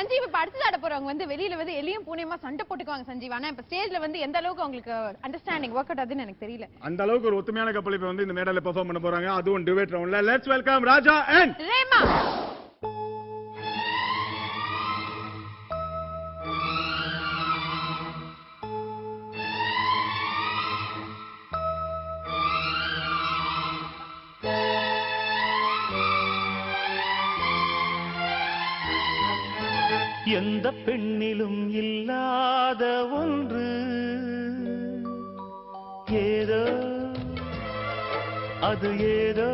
சஞ்சீவ் இப்ப அடுத்து ஆட போறவங்க வந்து வெளியில வந்து எலியும் பூனையுமா சண்டை போட்டுக்குவாங்க சஞ்சீவ். ஆனா இப்ப ஸ்டேஜ்ல வந்து எந்த அளவுக்கு உங்களுக்கு அண்டர்ஸ்டாண்டிங் ஒர்க் அவுட் ஆகுதுன்னு எனக்கு தெரியல. அந்த அளவுக்கு ஒரு ஒத்துமையான கப்பல் இப்ப வந்து இந்த மேடையில பெர்ஃபார்ம் பண்ண போறாங்க. அதுவும் டிபேட் ரவுண்ட்ல. Let's welcome Raja and Rema. எந்த பெண்ணிலும் இல்லாத ஒன்று ஏதோ அது ஏதோ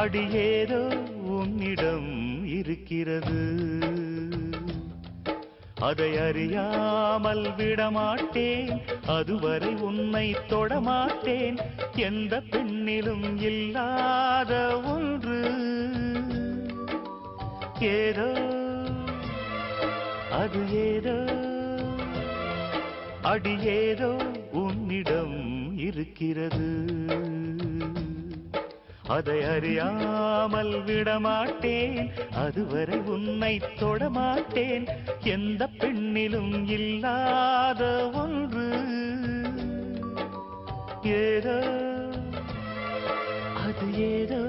அடி ஏதோ உன்னிடம் இருக்கிறது. அதை அறியாமல் விடமாட்டேன், அதுவரை உன்னை தொடமாட்டேன். எந்த பெண்ணிலும் இல்லாத ஒன்று ஏதோ அது ஏதோ அடி ஏதோ உன்னிடம் இருக்கிறது. அதை அறியாமல் விடமாட்டேன், அதுவரை உன்னை தொடமாட்டேன். எந்த பெண்ணிலும் இல்லாத ஒன்று ஏதோ அது ஏதோ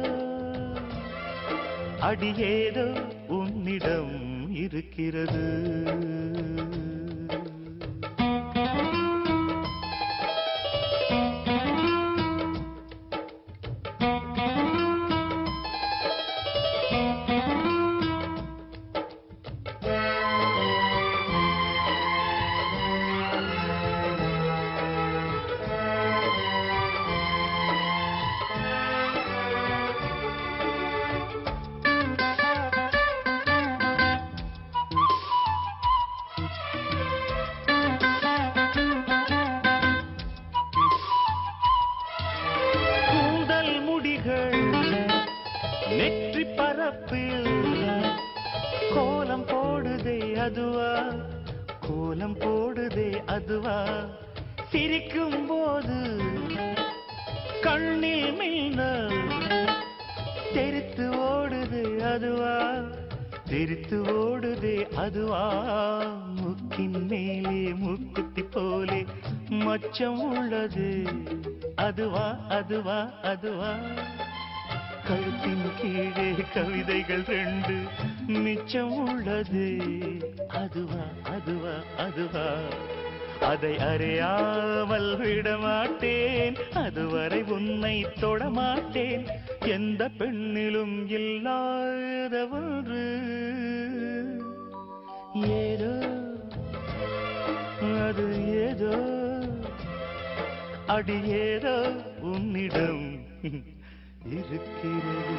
அடி ஏதோ உன்னிடம் இருக்கிறது. நெற்றி பரப்பில் கோலம் போடுதே அதுவா, கோலம் போடுதே அதுவா. சிரிக்கும் போது கண்ணில் மின்னல் தெரித்து ஓடுது அதுவா, தெரித்து ஓடுதே அதுவா. முக்கின் மேலே மூக்குத்தி போலே மச்சம் உள்ளது அதுவா, அதுவா, அதுவா. கழுத்தின் கீழே கவிதைகள் ரெண்டு மிச்சம் உள்ளது அதுவா, அதுவா, அதுவா. அதை அறியாமல் விடமாட்டேன், அதுவரை உன்னை தொடமாட்டேன். எந்த பெண்ணிலும் இல்லாத ஒன்று ஏதோ அது ஏதோ அடி ஏதோ உன்னிடம் இருக்கிறது.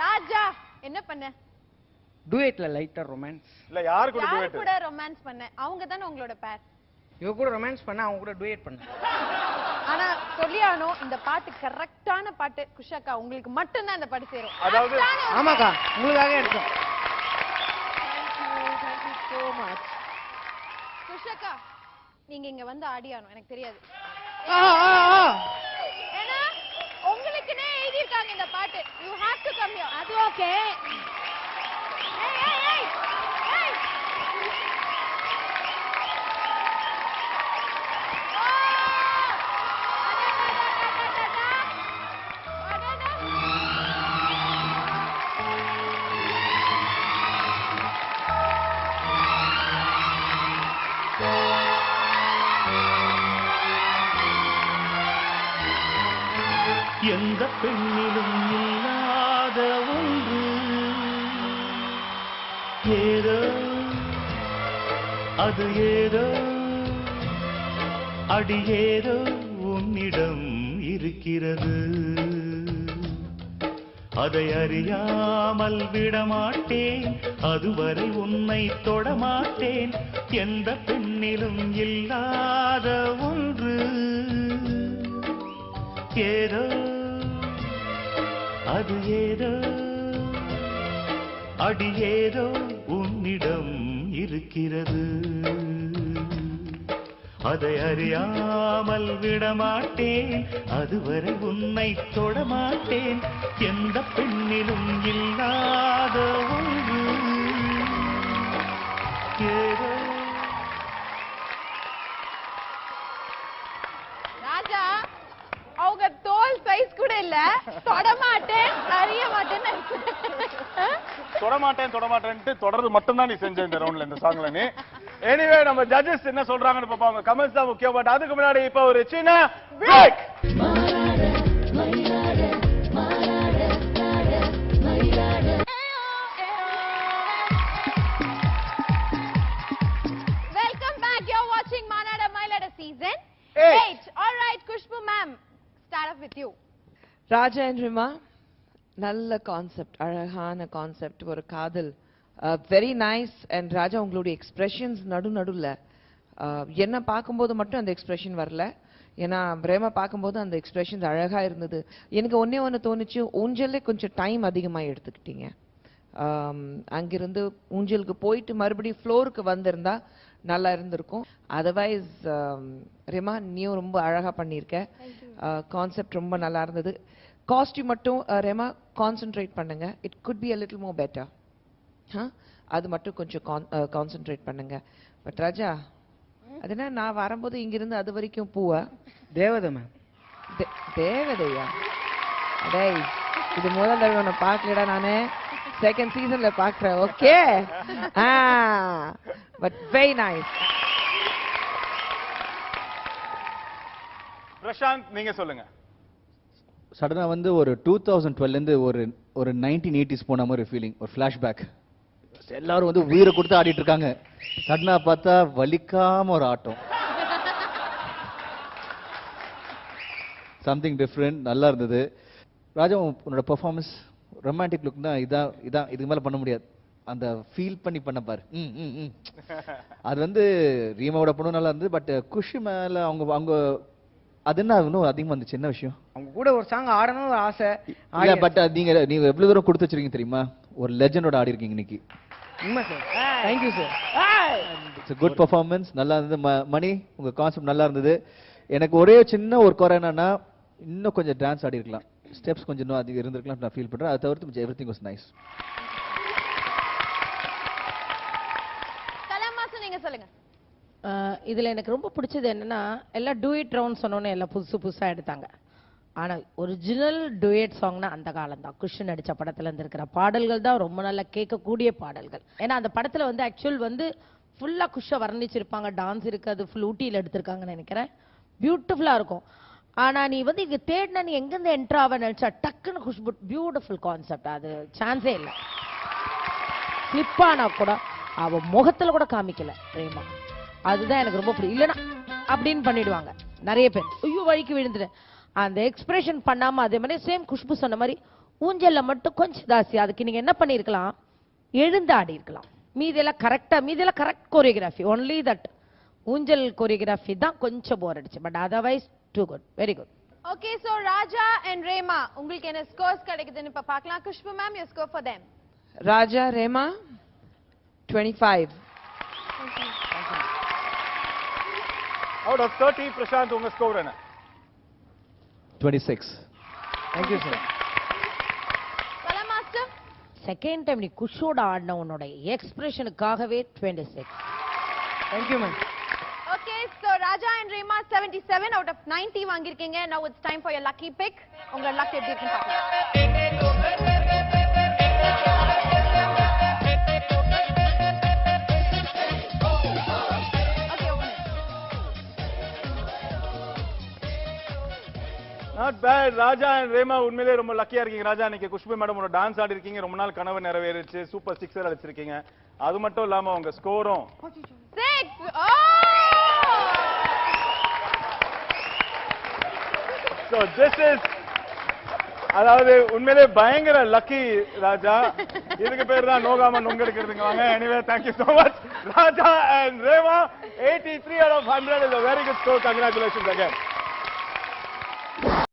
ராஜா என்ன பண்ண? டுயட்ல லைட்டா ரொமான்ஸ். இல்ல யார் கூட டுயட்? கூட ரொமான்ஸ் பண்ண. அவங்க தான உங்களோட பேர். இவ கூட ரொமான்ஸ் பண்ண, அவங்க கூட டுயட் பண்ண. ஆனா சொல்லியானோ இந்த பாட்டு கரெக்டான பாட்டு. குஷாக்கா உங்களுக்கு மட்டும் தான் இந்த பாட்டு சேரும். அதாவது ஆமாக்கா, உங்களுக்காக எடுத்தோம். so much. குஷாக்கா நீங்க இங்க வந்து ஆடியானோ எனக்கு தெரியாது. ஏன்னா உங்களுக்குனே எழுதி இருக்காங்க இந்த பாட்டு. you have to come here. அது ஓகே. ஏய் ஏய் ஏய் ஏய் எந்த பெண்ணிலும் இல்லாத ஒன்று ஏதோ அது ஏதோ அடி ஏதோ உன்னிடம் இருக்கிறது. அதை அறியாமல் விடமாட்டேன், அதுவரை உன்னை தொடமாட்டேன். எந்த பெண்ணிலும் இல்லாத ஒன்று ஏதோ அது ஏதோ அடி ஏதோ உன்னிடம் இருக்கிறது. அதை அறியாமல் விடமாட்டேன் அதுவரை உன்னை தொடமாட்டேன் எந்த பெண்ணிலும் இல்லாத ஒன்று ஏதோ ராஜா அவங்க தோல் சைஸ் கூட இல்ல தொடமாட்டேன் அறிய மாட்டேன்னு தொடமாட்டேன்ட்டு தொடர்ந்து மட்டும் தான் நீ செஞ்ச இந்த ரவுண்ட்ல இந்த சாங்ல நீ. எனிவே நம்ம ஜட்ஜஸ் என்ன சொல்றாங்கன்னு பாப்போம். கமெண்ட்ஸ் தான் முக்கியம். பட் அதுக்கு முன்னாடி இப்ப ஒரு சின்ன break. Welcome back. You're watching Manada Mailada season 8. All right, Kushbu ma'am, start off with you. Raja and Rima, நல்ல கான்செப்ட், அழகான கான்செப்ட், ஒரு காதல், வெரி நைஸ். அண்ட் ராஜா உங்களுடைய எக்ஸ்பிரஷன்ஸ் நடுல என்ன பார்க்கும்போது மட்டும் அந்த எக்ஸ்பிரஷன் வரல, ஏன்னா பிரேமா பார்க்கும்போது அந்த எக்ஸ்பிரஷன்ஸ் அழகா இருந்தது. எனக்கு ஒன்று தோணுச்சு, ஊஞ்சல்ல கொஞ்சம் டைம் அதிகமாக எடுத்துக்கிட்டீங்க. அங்கிருந்து ஊஞ்சலுக்கு போயிட்டு மறுபடியும் ஃப்ளோருக்கு வந்திருந்தா நல்லா இருந்திருக்கும். அதர்வைஸ் ரிமா நீயும் ரொம்ப அழகா பண்ணியிருக்க, கான்செப்ட் ரொம்ப நல்லா இருந்தது. காஸ்டியூம் மட்டும் ரெமா கான்சென்ட்ரேட் பண்ணுங்க, it could be a little more better. அது மட்டும் கொஞ்சம் கான்சென்ட்ரேட் பண்ணுங்க. பட் ராஜா, அதுனா நான் வரும்போது இங்கிருந்து அது வரைக்கும் பூவா தேவதை மேம். தேவதையா? டேய், இது முதல் தடவை நான் பார்க்கலடா, நானு செகண்ட் சீசன்ல பார்க்குறேன். Okay, but very nice. Prashanth, நீங்க சொல்லுங்க. சடனா வந்து ஒரு 2012லேருந்து ஒரு 1980s போன மாதிரி ஃபீலிங், ஒரு ஃப்ளாஷ்பேக். எல்லாரும் வந்து உயிரை கொடுத்து ஆடிட்டு இருக்காங்க, சடனா பார்த்தா வலிக்காம ஒரு ஆட்டம். சம்திங் டிஃப்ரெண்ட், நல்லா இருந்தது. ராஜா, உன்னோட பெர்ஃபார்மன்ஸ் ரொமான்டிக் லுக் தான். இதான் இதுக்கு மேல பண்ண முடியாது. அந்த ஃபீல் பண்ணி பண்ண பாரு. அது வந்து ரீமாவோட படம் நல்லா இருந்தது. பட் குஷி மேல அவங்க அது என்ன இன்னும் அதிகமா இருந்துச்சு, என்ன விஷயம்? அவங்க கூட ஒரு சாங் ஆடணும் ஒரு ஆசை. இல்ல, பட் நீங்க எவ்வளவு தூரம் கொடுத்து வச்சிருக்கீங்க தெரியுமா? ஒரு லெஜெண்டோட ஆடி இருக்கீங்க இன்னைக்கு. உண்மை sir. Thank you sir. It's good performance, நல்லா இருந்தது. மணி, உங்க கான்செப்ட் நல்லா இருந்தது. எனக்கு ஒரே சின்ன ஒரு குறை என்னன்னா, இன்னும் கொஞ்சம் டான்ஸ் ஆடி இருக்கலாம், ஸ்டெப்ஸ் கொஞ்சம் இன்னும் அதிகம் இருந்திருக்கலாம் நான் ஃபீல் பண்றேன். அதை தவிர்த்து எவ்ரிதிங் வாஸ் நைஸ். கலாமாசு, நீங்க சொல்லுங்க. இதுல எனக்கு ரொம்ப பிடிச்சது என்னன்னா, எல்லாம் டூயட் ரவுண்ட் சொன்னோன்னு எல்லாம் புதுசா எடுத்தாங்க. ஆனா ஒரிஜினல் டூயட் சாங்னா அந்த காலம் தான். குஷன் நடிச்ச படத்துல இருந்து இருக்கிற பாடல்கள் தான் ரொம்ப நல்லா கேட்கக்கூடிய பாடல்கள். ஏன்னா அந்த படத்துல வந்து ஆக்சுவல் வந்து ஃபுல்லா குஷ வர்ணிச்சிருப்பாங்க, டான்ஸ் இருக்கு, அது ஃபுல் ஊட்டியில எடுத்திருக்காங்கன்னு நினைக்கிறேன். பியூட்டிஃபுல்லா இருக்கும். ஆனா நீ வந்து இங்க தேடினா நீ எங்கிருந்து என்ட்ரு ஆவ நினைச்சா டக்குன்னு குஷ்பு. பியூட்டிஃபுல் கான்செப்ட், அது சான்ஸே இல்லை. ஸ்லிப்பானா கூட அவ முகத்துல கூட காமிக்கல பிரேமா. அதுதான் எனக்கு ரொம்ப பிடிக்கும். இல்லைன்னா அப்படின்னு பண்ணிடுவாங்க நிறைய பேர், ஐயோ வழிக்கு விழுந்துட்டேன். அந்த எக்ஸ்பிரஷன் பண்ணாம அதே மாதிரி சேம் குஷ்பு சொன்ன மாதிரி ஊஞ்சல்ல மட்டும் கொஞ்சம் ஜாஸ்தி. அதுக்கு நீங்க என்ன பண்ணிருக்கலாம், எழுந்து ஆடி இருக்கலாம். மீதெல்லாம் கரெக்ட் கோரியோகிராஃபி. ஒன்லி தட் ஊஞ்சல் கோரியோகிராஃபி தான் கொஞ்சம் போர் அடிச்சு. But otherwise too good, very good. Okay, so Raja and Rema, உங்களுக்கு என்ன ஸ்கோர்ஸ் கிடைக்குதுன்னு இப்ப பார்க்கலாம். Khushbu ma'am, you score for them. Raja, Rema 25. Out of 30, Prashanth உங்க ஸ்கோர் என்ன? 26. Thank you sir. Kala master, second time நீ குஷோட ஆடின உன்னோட எக்ஸ்பிரஷனுக்காகவே 26. Thank you ma'am. Okay, so Raja and Rema 77 out of 90 வாங்கிருக்கீங்க. Now it's time for your lucky pick. உங்க luck எப்படி இருக்குன்னு பார்க்கலாம். Not bad. Raja and Rema உண்மையிலே ரொம்ப லக்கியா இருக்கீங்க. ராஜா, இன்னைக்கு குஷ்பு மேடம் டான்ஸ் ஆடி இருக்கீங்க, ரொம்ப நாள் கனவு நிறைவேறிச்சு, சூப்பர் 6 அடிச்சிருக்கீங்க. அது மட்டும் இல்லாம உங்க ஸ்கோரும் 6. So this is, அதாவது உண்மையிலே பயங்கர லக்கி ராஜா. இதுக்கு பேர் தான் நோகாம நொங்கெடுக்கிறதுங்க. வாங்க. Anyway, thank you so much. Raja and Rema, 83 out of 100 is a very good score. Congratulations again.